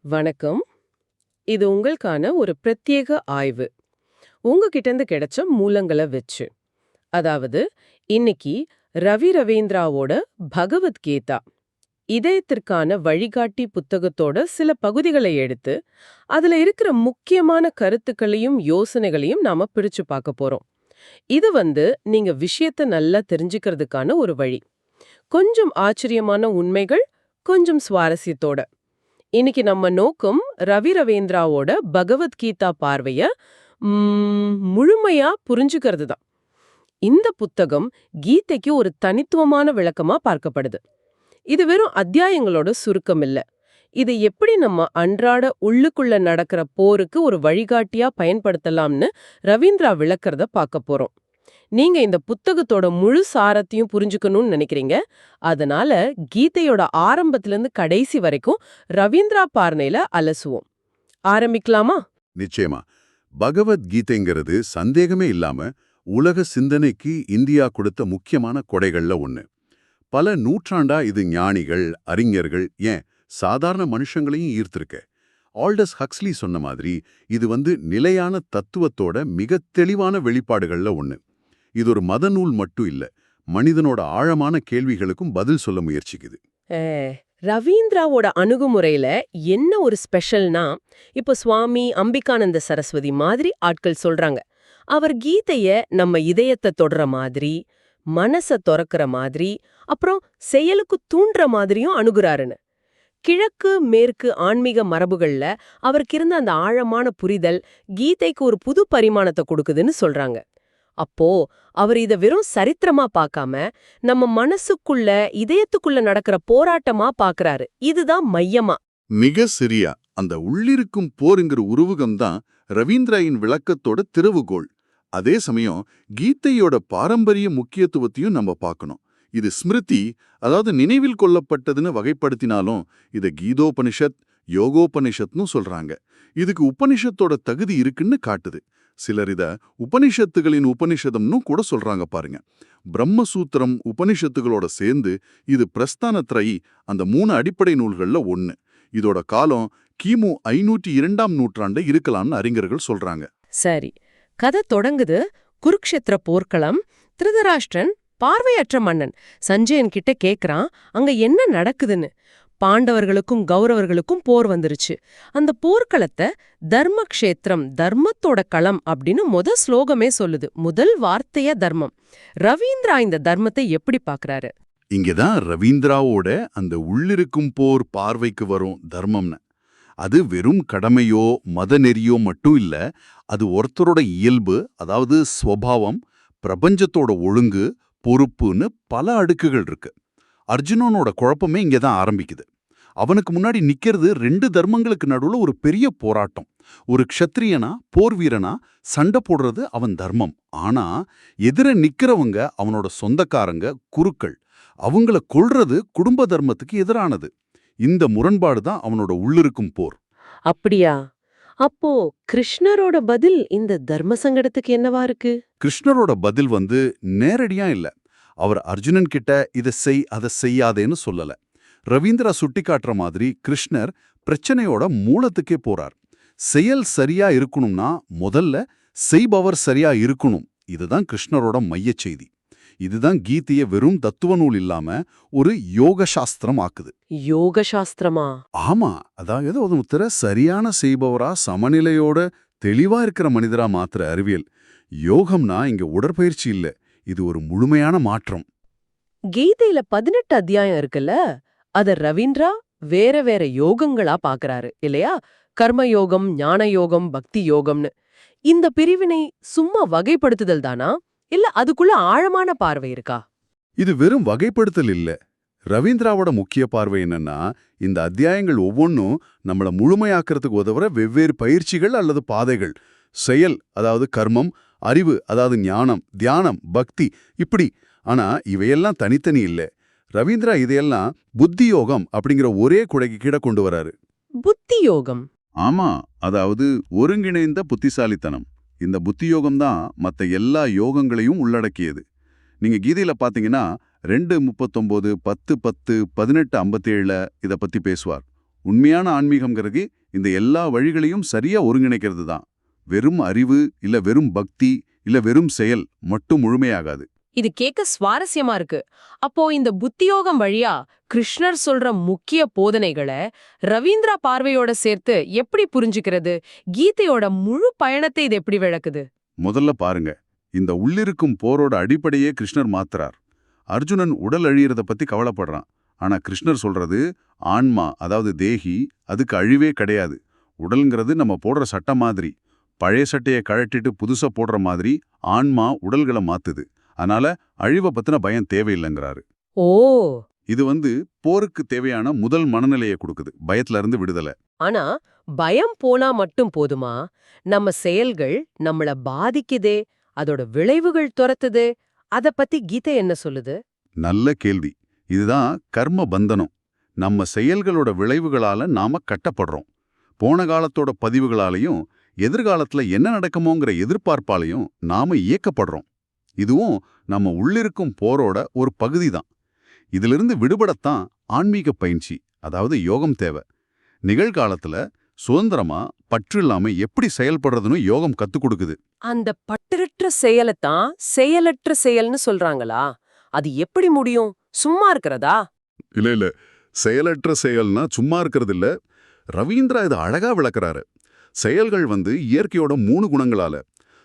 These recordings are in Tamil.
வணக்கம். இது உங்களுக்கான ஒரு பிரத்யேக ஆய்வு. உங்ககிட்ட இருந்து கிடைச்ச மூலங்களை வச்சு. அதாவது, இன்னைக்கு ரவி ரவீந்திராவோட பகவத்கீதா இதயத்திற்கான வழிகாட்டி புத்தகத்தோட சில பகுதிகளை எடுத்து, அதுல இருக்கிற முக்கியமான கருத்துக்களையும் யோசனைகளையும் நாம பிரிச்சு பார்க்க போறோம். இது நீங்க விஷயத்த நல்லா தெரிஞ்சுக்கிறதுக்கான ஒரு வழி. கொஞ்சம் ஆச்சரியமான உண்மைகள், கொஞ்சம் சுவாரஸ்யத்தோட. இன்னைக்கு நம்ம நோக்கம் ரவி ரவீந்திராவோட பகவத்கீதா பார்வைய முழுமையா புரிஞ்சுக்கிறது தான். இந்த புத்தகம் கீதைக்கு ஒரு தனித்துவமான விளக்கமா பார்க்கப்படுது. இது வெறும் அத்தியாயங்களோட சுருக்கம் இல்ல. இது எப்படி நம்ம அன்றாட உள்ளுக்குள்ள நடக்கிற போருக்கு ஒரு வழிகாட்டியா பயன்படுத்தலாம்னு ரவீந்திரா விளக்கறத பார்க்க போறோம். நீங்க இந்த புத்தகத்தோட முழு சாரத்தையும் புரிஞ்சுக்கணும்னு நினைக்கிறீங்க. அதனால கீதையோட ஆரம்பத்திலிருந்து கடைசி வரைக்கும் ரவீந்திரா பார்னையில அலசுவோம். ஆரம்பிக்கலாமா? நிச்சயமா. பகவத்கீதைங்கிறது சந்தேகமே இல்லாம உலக சிந்தனைக்கு இந்தியா கொடுத்த முக்கியமான கொடைகள்ல ஒண்ணு. பல நூற்றாண்டா இது ஞானிகள், அறிஞர்கள், ஏன் சாதாரண மனுஷங்களையும் ஈர்த்திருக்கு. ஆல்டஸ் ஹக்ஸ்லி சொன்ன மாதிரி இது நிலையான தத்துவத்தோட மிக தெளிவான வெளிப்பாடுகள்ல ஒண்ணு. இது ஒரு மத நூல் மட்டும் இல்ல, மனிதனோட ஆழமான கேள்விகளுக்கும் பதில் சொல்ல முயற்சிக்குது. ரவீந்திராவோட அணுகுமுறையில என்ன ஒரு ஸ்பெஷல்னா, இப்போ சுவாமி அம்பிகானந்த சரஸ்வதி மாதிரி ஆட்கள் சொல்றாங்க, அவர் கீதைய நம்ம இதயத்தை தொடர மாதிரி, மனச துறக்கிற மாதிரி, அப்புறம் செயலுக்கு தூண்டுற மாதிரியும் அணுகுறாருன்னு. கிழக்கு மேற்கு ஆன்மீக மரபுகள்ல அவருக்கு இருந்த அந்த ஆழமான புரிதல் கீதைக்கு ஒரு புது பரிமாணத்தை கொடுக்குதுன்னு சொல்றாங்க. அப்போ அவர் இத வெறும் சரித்திரமா பார்க்காம நம்ம மனசுக்குள்ள இதயத்துக்குள்ள நடக்கிற போராட்டமா பார்க்கறாரு. இதுதான் மையமா. மிக சரியா. அந்த உள்ளிருக்கும் போருங்கிற உருவகம்தான் ரவீந்திராயின் விளக்கத்தோட திறவுகோள். அதே சமயம் கீதையோட பாரம்பரிய முக்கியத்துவத்தையும் நம்ம பார்க்கணும். இது ஸ்மிருதி, அதாவது நினைவில் கொள்ளப்பட்டதுன்னு வகைப்படுத்தினாலும் இத கீதோபனிஷத், யோகோபனிஷத்னு சொல்றாங்க. இதுக்கு உபனிஷத்தோட தகுதி இருக்குன்னு காட்டுது. சிலர் இத உபனிஷத்துகளின் உபனிஷதம்னு கூட சொல்றாங்க பாருங்க. பிரம்மசூத்திரம் உபனிஷத்துகளோட சேர்ந்து இது பிரஸ்தானத்ரயி, அந்த 3 அடிப்படை நூல்கள்ல ஒண்ணு. இதோட காலம் கிமு 502ஆம் நூற்றாண்டு இருக்கலாம்னு அறிஞர்கள் சொல்றாங்க. சரி, கதை தொடங்குது. குருக்ஷேத்திர போர்க்களம். திருதராஷ்டிரன் பார்வையற்ற மன்னன் சஞ்சயன் கிட்ட கேக்குறான் அங்க என்ன நடக்குதுன்னு. பாண்டவர்களுக்கும் கௌரவர்களுக்கும் போர் வந்துருச்சு. அந்த போர்க்களத்தை தர்மக்ஷேத்திரம், தர்மத்தோட களம் அப்படின்னு ஸ்லோகமே சொல்லுது. முதல் வார்த்தைய தர்மம். ரவீந்திரா இந்த தர்மத்தை எப்படி பாக்குறாரு? இங்கதான் ரவீந்திராவோட அந்த உள்ளிருக்கும் போர் பார்வைக்கு வரும் தர்மம்னு. அது வெறும் கடமையோ மத நெறியோ மட்டும் இல்ல, அது ஒருத்தரோட இயல்பு, அதாவது ஸ்வபாவம், பிரபஞ்சத்தோட ஒழுங்கு, பொறுப்புன்னு பல அடுக்குகள் இருக்கு. அர்ஜுனனோட குழப்பமே இங்கதான் ஆரம்பிக்குது. அவனுக்கு முன்னாடி நிக்கிறது 2 தர்மங்களுக்கு நடுவுல ஒரு பெரிய போராட்டம். ஒரு க்ஷத்ரியனா, போர் வீரனா சண்டை போடுறது அவன் தர்மம். ஆனா எதிர நிக்கிறவங்க அவனோட சொந்தக்காரங்க, குருக்கள். அவங்கள கொல்றது குடும்ப தர்மத்துக்கு எதிரானது. இந்த முரண்பாடு தான் அவனோட உள்ளிருக்கும் போர். அப்படியா? அப்போ கிருஷ்ணரோட பதில் இந்த தர்ம சங்கடத்துக்கு என்னவா இருக்கு? கிருஷ்ணரோட பதில் நேரடியா இல்ல. அவர் அர்ஜுனன் கிட்ட இதை செய் அதை செய்யாதேன்னு சொல்லல. ரவீந்திரா சுட்டிக்காட்டுற மாதிரி கிருஷ்ணர் பிரச்சனையோட மூலத்துக்கே போறார். செயல் சரியா இருக்கணும்னா முதல்ல செய்பவர் சரியா இருக்கணும். இதுதான் கிருஷ்ணரோட மைய செய்தி. இதுதான் கீதைய வெறும் தத்துவ நூல் இல்லாம ஒரு யோக சாஸ்திரம் ஆக்குது. யோக சாஸ்திரமா? ஆமா. அதாவது ஒருத்தர சரியான செய்பவரா, சமநிலையோட தெளிவா இருக்கிற மனிதரா மாத்திர அறிவியல். யோகம்னா இங்க உடற்பயிற்சி இல்ல, இது ஒரு முழுமையான மாற்றம். கீதையில 18 அத்தியாயம் இருக்குல்ல, அத ரவீந்திரா வேற வேற யோகங்களா பாக்குறாரு இல்லையா? கர்ம யோகம், ஞான யோகம், பக்தி யோகம்னு. இந்த பிரிவினை சும்மா வகைப்படுத்துதல் தானா, இல்ல அதுக்குள்ள ஆழமான பார்வை இருக்கா? இது வெறும் வகைப்படுத்தல் இல்ல. ரவீந்திராவோட முக்கிய பார்வை என்னன்னா, இந்த அத்தியாயங்கள் ஒவ்வொன்றும் நம்மள முழுமையாக்குறதுக்கு உதவுற வெவ்வேறு பயிற்சிகள் அல்லது பாதைகள். செயல், அதாவது கர்மம், அறிவு, அதாவது ஞானம், தியானம், பக்தி, இப்படி. ஆனா இவையெல்லாம் தனித்தனி இல்ல. ரவீந்திரா இதையெல்லாம் புத்தி யோகம் அப்படிங்கிற ஒரே குடைக்கு கீழே கொண்டு வராரு. புத்தி யோகம்? ஆமா, அதாவது ஒருங்கிணைந்த புத்திசாலித்தனம். இந்த புத்தி யோகம் தான் மற்ற எல்லா யோகங்களையும் உள்ளடக்கியது. நீங்க கீதையில பாத்தீங்கன்னா 2:39, 10:10, 18:57 இத பத்தி பேசுவார். உண்மையான ஆன்மீகம்ங்கிறது இந்த எல்லா வழிகளையும் சரியா ஒருங்கிணைக்கிறது தான். வெறும் அறிவு இல்ல வெறும் பக்தி இல்ல வெறும் செயல் மட்டும் முழுமையாகாது. இது கேட்க சுவாரஸ்யமா இருக்கு. அப்போ இந்த புத்தியோகம் வழியா கிருஷ்ணர் சொல்ற முக்கிய போதனைகளை ரவீந்திரா பார்வையோட சேர்த்து எப்படி புரிஞ்சுக்கிறது? கீதையோட முழு பயணத்தை இது எப்படி விளக்குது? முதல்ல பாருங்க, இந்த உள்ளிருக்கும் போரோட அடிப்படையே கிருஷ்ணர் மாத்துறார். அர்ஜுனன் உடல் அழியறத பத்தி கவலைப்படுறான். ஆனா கிருஷ்ணர் சொல்றது ஆன்மா, அதாவது தேகி, அதுக்கு அழிவே கிடையாது. உடல்ங்கிறது நம்ம போடுற சட்டை மாதிரி. பழைய சட்டையை கழட்டிட்டு புதுசா போடுற மாதிரி ஆன்மா உடல்களை மாத்துது. அதனால அழிவை பத்தின பயம் தேவையில்லைங்கிறாரு. ஓ, இது போருக்கு தேவையான முதல் மனநிலையை கொடுக்குது, பயத்துல இருந்து விடுதலை. ஆனா பயம் போனா மட்டும் போதுமா? நம்ம செயல்கள் நம்மள பாதிக்குதே, அதோட விளைவுகள் துரத்துது. அத பத்தி கீதை என்ன சொல்லுது? நல்ல கேள்வி. இதுதான் கர்ம பந்தனம். நம்ம செயல்களோட விளைவுகளால நாம கட்டப்படுறோம். போன காலத்தோட பதிவுகளாலையும் எதிர்காலத்துல என்ன நடக்குமோங்கிற எதிர்பார்ப்பாலையும் நாம இயக்கப்படுறோம். இதுவும் நம்ம உள்ளிருக்கும் போரோட ஒரு பகுதி தான். இதிலிருந்து விடுபடத்தான் ஆன்மீக பயிற்சி, அதாவது யோகம் தேவை. நிகழ்காலத்துல சுதந்திரமா பற்று இல்லாம எப்படி செயல்படுறதுன்னு யோகம் கத்துக் கொடுக்குது. அந்த பற்றற்ற செயலைத்தான் செயலற்ற செயல்னு சொல்றாங்களா? அது எப்படி முடியும்? சும்மா இருக்கிறதா? இல்ல, செயலற்ற செயல்னா சும்மா இருக்கிறது இல்ல. ரவீந்திரா இதை அழகா விளக்குறாரு. செயல்கள் இயற்கையோட 3 குணங்களால,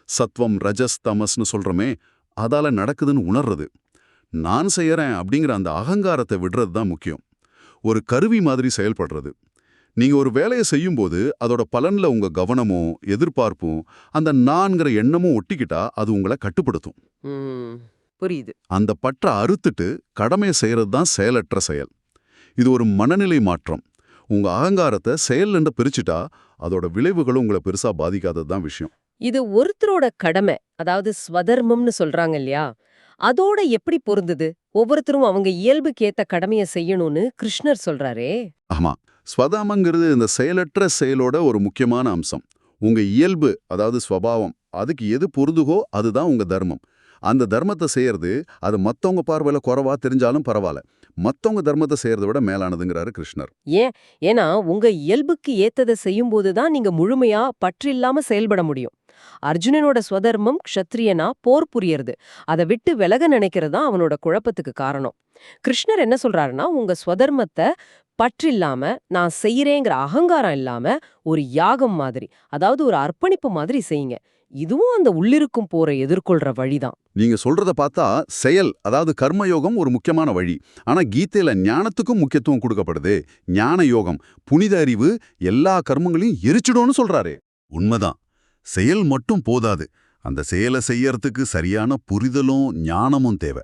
சத்வம், ரஜஸ், தமஸ்னு சொல்றமே, அதால நடக்குதுன்னு உணர்றது. நான் செய்யறேன் அப்படிங்கிற அந்த அகங்காரத்தை விடுறது தான் முக்கியம். ஒரு கருவி மாதிரி செயல்படுறது. நீங்க ஒரு வேலையை செய்யும்போது அதோட பலன்ல உங்க கவனமும் எதிர்பார்ப்பும் அந்த நான்கிற எண்ணமும் ஒட்டிக்கிட்டா அது உங்களை கட்டுப்படுத்தும். புரியுது. அந்த பற்ற அறுத்துட்டு கடமையை செய்யறது தான் செயலற்ற செயல். இது ஒரு மனநிலை மாற்றம். உங்க அகங்காரத்தை செயல் என்று பிரிச்சுட்டா அதோட விளைவுகளும் உங்களை பெருசா பாதிக்காதது தான் விஷயம். இது ஒருத்தரோட கடமை, அதாவது ஸ்வதர்மம்னு சொல்றாங்க இல்லையா? அதோட எப்படி பொருந்துது? ஒவ்வொருத்தரும் அவங்க இயல்புக்கேத்த கடமையை செய்யணும்னு கிருஷ்ணர் சொல்றாரே. ஆமா, ஸ்வதாமங்கிறது இந்த செயலற்ற செயலோட ஒரு முக்கியமான அம்சம். உங்க இயல்பு, அதாவது ஸ்வபாவம், அதுக்கு எது பொருந்துகோ அதுதான் உங்க தர்மம். அந்த தர்மத்தை செய்யறது அது மத்தவங்க பார்வையில குறைவா தெரிஞ்சாலும் பரவாயில்ல. மத்தவங்க தர்மத்தை செய்யறதை விட மேலானதுங்கிறாரு கிருஷ்ணர். ஏன்னா உங்க இயல்புக்கு ஏத்ததை செய்யும்போது தான் நீங்க முழுமையா பற்றில்லாம செயல்பட முடியும். அர்ஜுனனோட ஸ்வதர்மம் க்ஷத்ரியனா போர் புரியறது. அதை விட்டு விலக நினைக்கிறது தான் அவனோட குழப்பத்துக்கு காரணம். கிருஷ்ணர் என்ன சொல்றாருன்னா, உங்க ஸ்வதர்மத்தை பற்றில்லாம நான் செய்யறேங்கிற அகங்காரம் இல்லாம ஒரு யாகம் மாதிரி, அதாவது ஒரு அர்ப்பணிப்பு மாதிரி செய்யுங்க. இதுவும் அந்த உள்ளிருக்கும் போரை எதிர்கொள்ற வழிதான். நீங்க சொல்றத பார்த்தா செயல், அதாவது கர்மயோகம் ஒரு முக்கியமான வழி. ஆனா கீதையில ஞானத்துக்கும் முக்கியத்துவம் கொடுக்கப்படுது. ஞான யோகம், புனித அறிவு எல்லா கர்மங்களையும் எரிச்சிடும்னு சொல்றாரு. உண்மைதான். செயல் மட்டும் போதாது. அந்த செயலை செய்யறதுக்கு சரியான புரிதலும் ஞானமும் தேவை.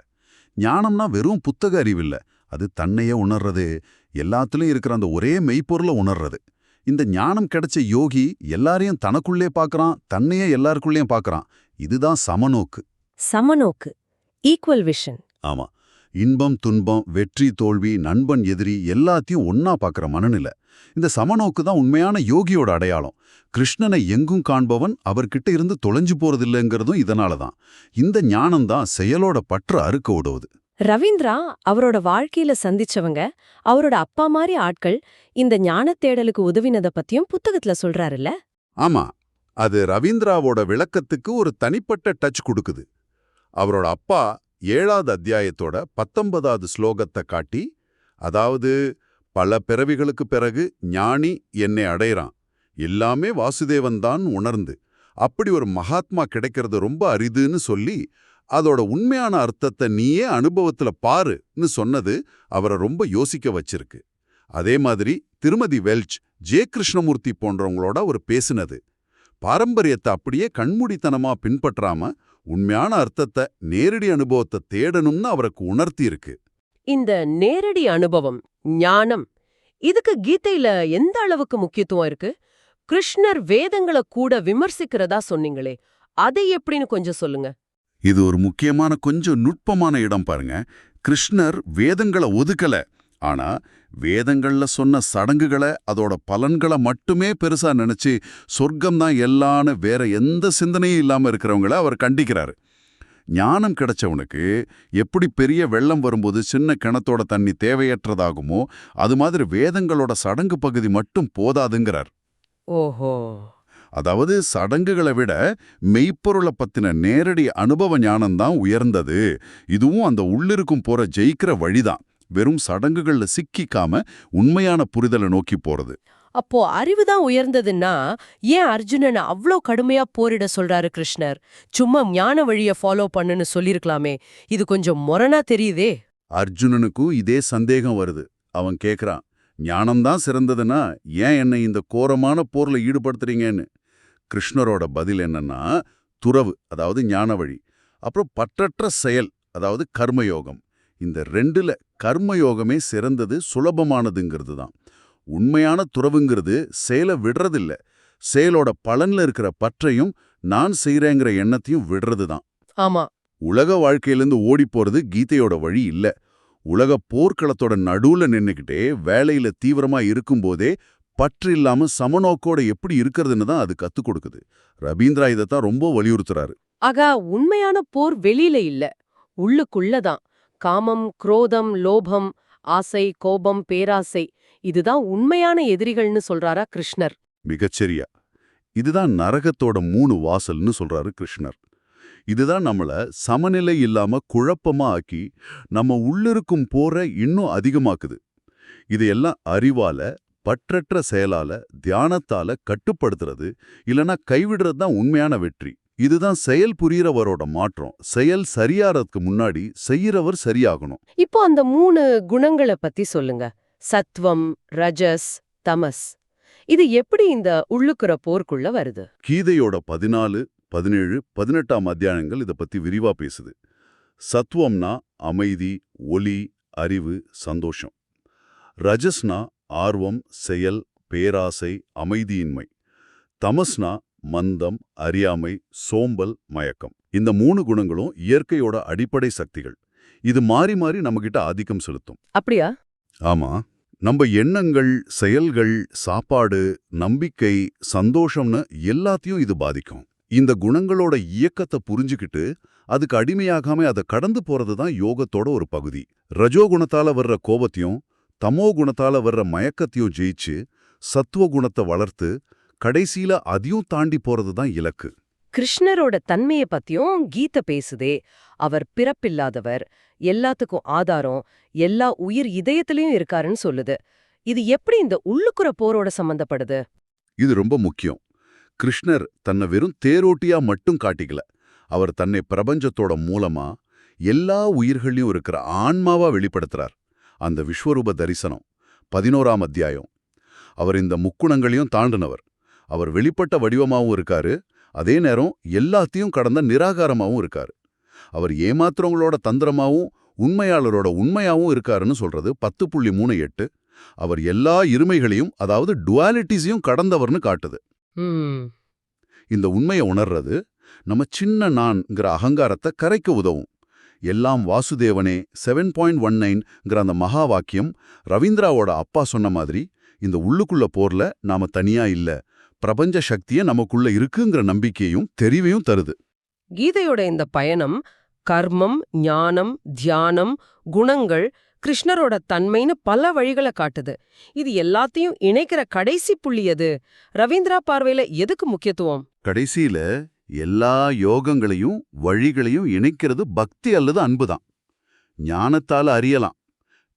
ஞானம்னா வெறும் புத்தக அறிவில்ல, அது தன்னையே உணர்றது, எல்லாத்துலயும் இருக்கிற அந்த ஒரே மெய்ப்பொருளை உணர்றது. இந்த ஞானம் கிடைச்ச யோகி எல்லாரையும் தனக்குள்ளே பார்க்கறான், தன்னையே எல்லாருக்குள்ளேயும் பார்க்கறான். இதுதான் சமநோக்கு. சமநோக்கு, ஈக்குவல் விஷன். ஆமா, இன்பம் துன்பம், வெற்றி தோல்வி, நண்பன் எதிரி எல்லாத்தையும் ஒன்னா பார்க்கற மனநிலை. இந்த சமநோக்கு தான் உண்மையான யோகியோட அடையாளம். கிருஷ்ணனை எங்கும் காண்பவன் அவர்கிட்ட இருந்து தொலைஞ்சு போறதில்லைங்கிறதும் இதனால தான். இந்த ஞானம்தான் செயலோட பற்று அறுக்க உதவுது. ரவீந்திரா அவரோட வாழ்க்கையில சந்திச்சவங்க, அவரோட அப்பா மாதிரி ஆட்கள் இந்த ஞான தேடலுக்கு உதவினத பத்தியும் புத்தகத்துல சொல்றாருல்ல? ஆமா, அது ரவீந்திராவோட விளக்கத்துக்கு ஒரு தனிப்பட்ட டச் கொடுக்குது. அவரோட அப்பா 7வது அத்தியாயத்தோட 19வது ஸ்லோகத்தை காட்டி, அதாவது பல பிறவிகளுக்கு பிறகு ஞானி என்னை அடையறான், எல்லாமே வாசுதேவன்தான் உணர்ந்து, அப்படி ஒரு மகாத்மா கிடைக்கிறது ரொம்ப அரிதுன்னு சொல்லி அதோட உண்மையான அர்த்தத்தை நீயே அனுபவத்துல பாருன்னு சொன்னது அவரை ரொம்ப யோசிக்க வச்சிருக்கு. அதே மாதிரி திருமதி வெல்ச், ஜே கிருஷ்ணமூர்த்தி போன்றவங்களோட அவர் பேசினது பாரம்பரியத்தை அப்படியே கண்மூடித்தனமா பின்பற்றாம உண்மையான அர்த்தத்தை, நேரடி அனுபவத்தை தேடணும்னு அவருக்கு உணர்த்தி இருக்கு. இந்த நேரடி அனுபவம், ஞானம், இதுக்கு கீதையில எந்த அளவுக்கு முக்கியத்துவம் இருக்கு? கிருஷ்ணர் வேதங்களை கூட விமர்சிக்கிறதா சொன்னீங்களே, அதை எப்படின்னு கொஞ்சம் சொல்லுங்க. இது ஒரு முக்கியமான கொஞ்சம் நுட்பமான இடம் பாருங்க. கிருஷ்ணர் வேதங்களை ஒதுக்கல, ஆனா வேதங்கள்ல சொன்ன சடங்குகளை, அதோட பலன்களை மட்டுமே பெருசா நினைச்சு சொர்க்கம் தான் எல்லான்னு வேற எந்த சிந்தனையும் இல்லாம இருக்கிறவங்கள அவர் கண்டிக்கிறாரு. ஞானம் கிடைச்சவனுக்கு எப்படி பெரிய வெள்ளம் வரும்போது சின்ன கிணத்தோட தண்ணி தேவையற்றதாகுமோ அது மாதிரி வேதங்களோட சடங்கு பகுதி மட்டும் போதாதுங்கிறார். ஓஹோ. அதாவது சடங்குகளை விட மெய்ப்பொருளை பத்தின நேரடி அனுபவ ஞானம்தான் உயர்ந்தது. இதுவும் அந்த உள்ளிருக்கும் போற ஜெயிக்கிற வழிதான். வெறும் சடங்குகள்ல சிக்கிக்காம உண்மையான புரிதலை நோக்கி போறது. அப்போ அறிவுதான் உயர்ந்ததுன்னா ஏன் அர்ஜுனனை அவ்ளோ கடுமையா போரிட சொல்றாரு கிருஷ்ணர்? சும்மா ஞான வழிய ஃபாலோ பண்ணுன்னு சொல்லிருக்கலாமே. இது கொஞ்சம் முரணா தெரியுதே. அர்ஜுனனுக்கும் இதே சந்தேகம் வருது. அவன் கேக்குறான், ஞானம்தான் சிறந்ததுன்னா ஏன் என்னை இந்த கோரமான போர்ல ஈடுபடுத்துறீங்கன்னு. கிருஷ்ணரோட பதில் என்னன்னா, துறவு அதாவது ஞான வழி, அப்புறம் பற்றற்ற செயல் அதாவது கர்மயோகம். இந்த ரெண்டுல கர்மயோகமே சிறந்தது, சுலபமானதுங்கிறது தான். உண்மையான துறவுங்கிறது செயலை விடுறதில்ல, செயலோட பலன்ல இருக்கிற பற்றையும் நான் செய்யறேங்கிற எண்ணத்தையும் விடுறது தான். ஆமா. உலக வாழ்க்கையிலேருந்து ஓடி போறது கீதையோட வழி இல்ல. உலக போர்க்களத்தோட நடுவுல நின்னுக்கிட்டே வேலையில தீவிரமா இருக்கும்போதே பற்று இல்லாம சமநோக்கோட எப்படி இருக்கிறதுன்னு தான் அது கத்துக் கொடுக்குது. ரபீந்திரா இதைத்தான் ரொம்ப வலியுறுத்துறாரு. ஆகா, உண்மையான போர் வெளியில இல்ல, உள்ளுக்குள்ளதான். காமம், குரோதம், லோபம், ஆசை, கோபம், பேராசை இதுதான் உண்மையான எதிரிகள்னு சொல்றாரா கிருஷ்ணர்? மிகச்சரியா. இதுதான் நரகத்தோட 3 வாசல்னு சொல்றாரு கிருஷ்ணர். இதுதான் நம்மள சமநிலை இல்லாம குழப்பமா ஆக்கி நம்ம உள்ளிருக்கும் போரை இன்னும் அதிகமாக்குது. இதையெல்லாம் அறிவால, பற்றற்ற செயலால, தியானத்தால கட்டுப்படுத்துறது இல்லனா கைவிடுறது தான் உண்மையான வெற்றி. இதுதான் செயல் புரியறவரோட மாற்றம். செயல் சரியாறதுக்கு முன்னாடி செய்யறவர் சரியாகணும். இப்போ அந்த 3 குணங்களை பத்தி சொல்லுங்க. சத்வம், ரஜஸ், தமஸ். இது எப்படி இந்த உள்ளுக்குற போர்க்குள்ள வருது? கீதையோட 14, 17, 18 அத்தியாயங்கள் இதை பத்தி விரிவா பேசுது. சத்வம்னா அமைதி, ஒளி, அறிவு, சந்தோஷம். ரஜஸ்னா ஆர்வம், செயல், பேராசை, அமைதியின்மை. தமஸ்னா மந்தம், அறியாமை, சோம்பல், மயக்கம். இந்த 3 குணங்களும் இயற்கையோட அடிப்படை சக்திகள். இது மாறி மாறி நம்மகிட்ட ஆதிக்கம் செலுத்தும். அப்படியா? ஆமா. நம்ம எண்ணங்கள், செயல்கள், சாப்பாடு, நம்பிக்கை, சந்தோஷம்னு எல்லாத்தையும் இது பாதிக்கும். இந்த குணங்களோட இயக்கத்தை புரிஞ்சுக்கிட்டு அதுக்கு அடிமையாகாம அதை கடந்து போறது தான் யோகத்தோட ஒரு பகுதி. ரஜோ குணத்தால வர்ற கோபத்தையும் தமோ குணத்தால வர்ற மயக்கத்தையும் ஜெயிச்சு சத்துவ குணத்தை வளர்த்து கடைசியில அதையும் தாண்டி போறது தான் இலக்கு. கிருஷ்ணரோட தன்மைய பத்தியும் கீதை பேசுதே. அவர் பிறப்பில்லாதவர், எல்லாத்துக்கும் ஆதாரம், எல்லா உயிர் இதயத்திலயும் இருக்காருன்னு சொல்லுது. இது எப்படி இந்த உள்ளுக்குற போரோட சம்பந்தப்படுது? இது ரொம்ப முக்கியம். கிருஷ்ணர் தன்னை வெறும் தேரோட்டியா மட்டும் காட்டிக்கல. அவர் தன்னை பிரபஞ்சத்தோட மூலமா எல்லா உயிர்களையும் இருக்கிற ஆன்மாவா வெளிப்படுத்துறார். அந்த விஸ்வரூப தரிசனம் 11ஆம் அத்தியாயம். அவர் இந்த முக்குணங்களையும் தாண்டினவர். அவர் வெளிப்பட்ட வடிவமாவும் இருக்காரு, அதே நேரம் எல்லாத்தையும் கடந்த நிராகாரமாவும் இருக்காரு. அவர் ஏமாத்துறவங்களோட தந்திரமாவும் உண்மையாளரோட உண்மையாவும் இருக்காருன்னு சொல்றது 10.38. அவர் எல்லா இருமைகளையும் அதாவது டுவாலிட்டிஸையும் கடந்தவர்னு காட்டுது. இந்த உண்மையை உணர்றது நம்ம சின்ன நான்ங்கிற அகங்காரத்தை கரைக்க உதவும். எல்லாம் வாசுதேவனே 7.19ங்கிற அந்த மகா வாக்கியம் ரவீந்திராவோட அப்பா சொன்ன மாதிரி இந்த உள்ளுக்குள்ள போர்ல நாம தனியா இல்ல, பிரபஞ்ச சக்திய நமக்குள்ள இருக்குங்கிற நம்பிக்கையும் தெரிவையும் தருது. கீதையோட இந்த பயணம் கர்மம், ஞானம், தியானம், குணங்கள், கிருஷ்ணரோட தன்மைன்னு பல வழிகளை காட்டுது. இது எல்லாத்தையும் இணைக்கிற கடைசி புள்ளி எது? ரவீந்திரா பார்வையில எதுக்கு முக்கியத்துவம்? கடைசியில எல்லா யோகங்களையும் வழிகளையும் இணைக்கிறது பக்தி அல்லது அன்புதான். ஞானத்தால அறியலாம்,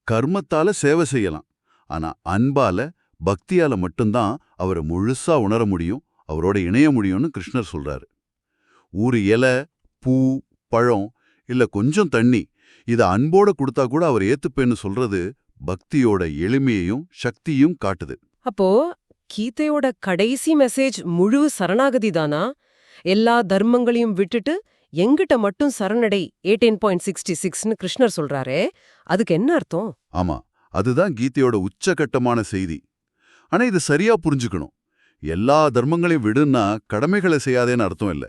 கர்மத்தால சேவை செய்யலாம். ஆனா அன்பால, பக்தியால மட்டும்தான் அவரை முழுசா உணர முடியும், அவரோட இணைய முடியும்னு கிருஷ்ணர் சொல்றாரு. ஒரு இலை, பூ, பழம் இல்ல கொஞ்சம் தண்ணி இதை அன்போட கொடுத்தா கூட அவர் ஏத்துப்பேன்னு சொல்றது பக்தியோட எளிமையையும் சக்தியும் காட்டுது. அப்போ கீதையோட கடைசி மெசேஜ் முழு சரணாகதி தானா? எல்லா தர்மங்களையும் விட்டுட்டு எங்கிட்ட மட்டும் சரணடை 18.66ன்னு கிருஷ்ணர் சொல்றாரே, அதுக்கு என்ன அர்த்தம்? ஆமா, அதுதான் கீதையோட உச்சகட்டமான செய்தி. ஆனா இது சரியா புரிஞ்சுக்கணும். எல்லா தர்மங்களையும் விடுன்னா கடமைகளை செய்யாதேன்னு அர்த்தம் இல்ல.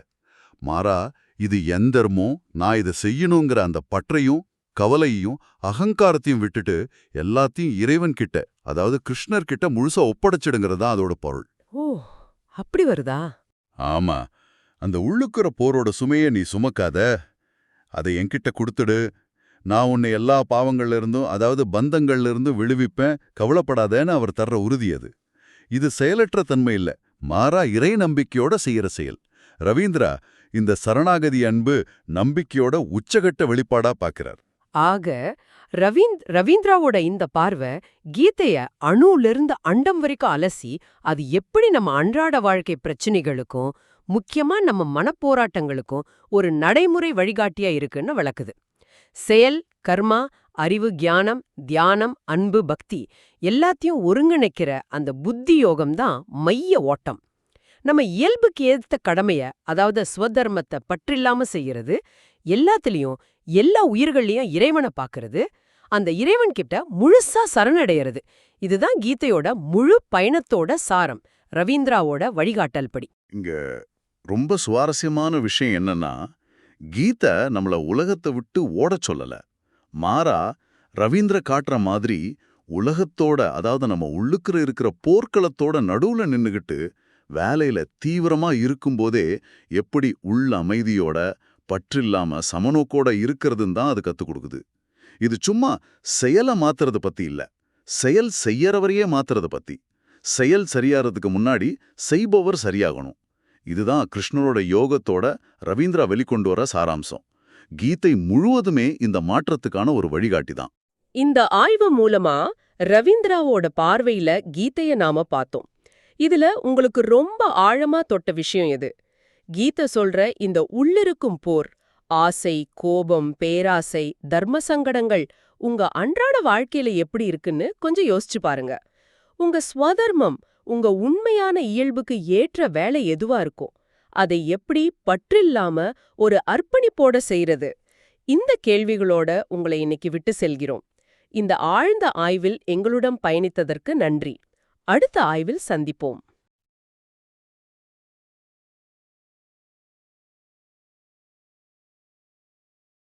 மாறா, இது என் தர்மம், நான் இதை செய்யணுங்கிற அந்த பற்றையும் கவலையையும் அகங்காரத்தையும் விட்டுட்டு எல்லாத்தையும் இறைவன் கிட்ட, அதாவது கிருஷ்ணர் கிட்ட முழுசா ஒப்படைச்சிடுங்கிறதா அதோட பொருள். ஓ, அப்படி வருதா? ஆமா, அந்த உள்ளுக்குற போரோட சுமையை நீ சுமக்காத, அதை என்கிட்ட கொடுத்துடு, நான் உன்னை எல்லா பாவங்கள்ல இருந்தும், அதாவது பந்தங்கள்ல இருந்தும் விடுவிப்பேன், கவலைப்படாதேன்னு அவர் தர்ற உறுதி அது. இது செயலற்ற தன்மை இல்ல, மாறா இறை நம்பிக்கையோட செய்யற செயல். ரவீந்திரா இந்த சரணாகதி அன்பு நம்பிக்கையோட உச்சகட்ட வெளிப்பாடா பார்க்கிறார். ஆக ரவீந்திராவோட இந்த பார்வை கீதைய அணுலிருந்து அண்டம் வரைக்கும் அலசி, அது எப்படி நம்ம அன்றாட வாழ்க்கை பிரச்சனைகளுக்கும் முக்கியமா நம்ம மனப்போராட்டங்களுக்கும் ஒரு நடைமுறை வழிகாட்டியா இருக்குன்னு விளக்குது. செயல், கர்மா, அறிவு, ஞானம், தியானம், அன்பு, பக்தி எல்லாத்தையும் ஒருங்கிணைக்கிற அந்த புத்தி யோகம்தான் மைய ஓட்டம். நம்ம இயல்புக்கு ஏத்த கடமைய, அதாவது ஸ்வதர்மத்தை பற்றில்லாம செய்யறது, எல்லாத்துலயும் எல்லா உயிர்கள்லயும் இறைவனை பாக்குறது, அந்த இறைவன் கிட்ட முழுசா சரணடைகிறது. இதுதான் கீதையோட முழு பயணத்தோட சாரம், ரவீந்திராவோட வழிகாட்டல் படி. இங்க ரொம்ப சுவாரஸ்யமான விஷயம் என்னன்னா, கீதை நம்மள உலகத்தை விட்டு ஓடச் சொல்லல. மாறா ரவீந்திர காட்டுற மாதிரி உலகத்தோட, அதாவது நம்ம உள்ளுக்குற இருக்கிற போர்க்களத்தோட நடுவுல நின்னுகிட்டு வேலையில தீவிரமா இருக்கும்போதே எப்படி உள்ள அமைதியோட பற்றில்லாம சமநோக்கோட இருக்கிறதுன்னு தான் அது கத்துக் கொடுக்குது. இது சும்மா செயலை மாத்துறது பத்தி இல்ல, செயல் செய்யறவரையே மாத்துறது பத்தி. செயல் சரியாறதுக்கு முன்னாடி செய்பவர் சரியாகணும். இதுதான் கிருஷ்ணரோட யோகத்தோட ரவீந்திரா வெளிக்கொண்டு வர சாராம்சம். கீதை முழுவதுமே இந்த மாற்றத்துக்கான ஒரு வழிகாட்டி தான். இந்த ஆய்வு மூலமா ரவீந்திராவோட பார்வையில கீதைய நாம பார்த்தோம். இதுல உங்களுக்கு ரொம்ப ஆழமா தொட்ட விஷயம் எது? கீதை சொல்ற இந்த உள்ளிருக்கும் போர், ஆசை, கோபம், பேராசை, தர்ம சங்கடங்கள் உங்க அன்றாட வாழ்க்கையில எப்படி இருக்குன்னு கொஞ்சம் யோசிச்சு பாருங்க. உங்க ஸ்வதர்மம், உங்க உண்மையான இயல்புக்கு ஏற்ற வேலை எதுவா இருக்கும், அதை எப்படி பற்றில்லாம ஒரு அர்ப்பணிப்போட செய்யறது? இந்த கேள்விகளோட உங்களை இன்னைக்கு விட்டு செல்கிறோம். இந்த ஆழ்ந்த ஆய்வில் எங்களுடன் பயணித்ததற்கு நன்றி. அடுத்த ஆய்வில் சந்திப்போம்.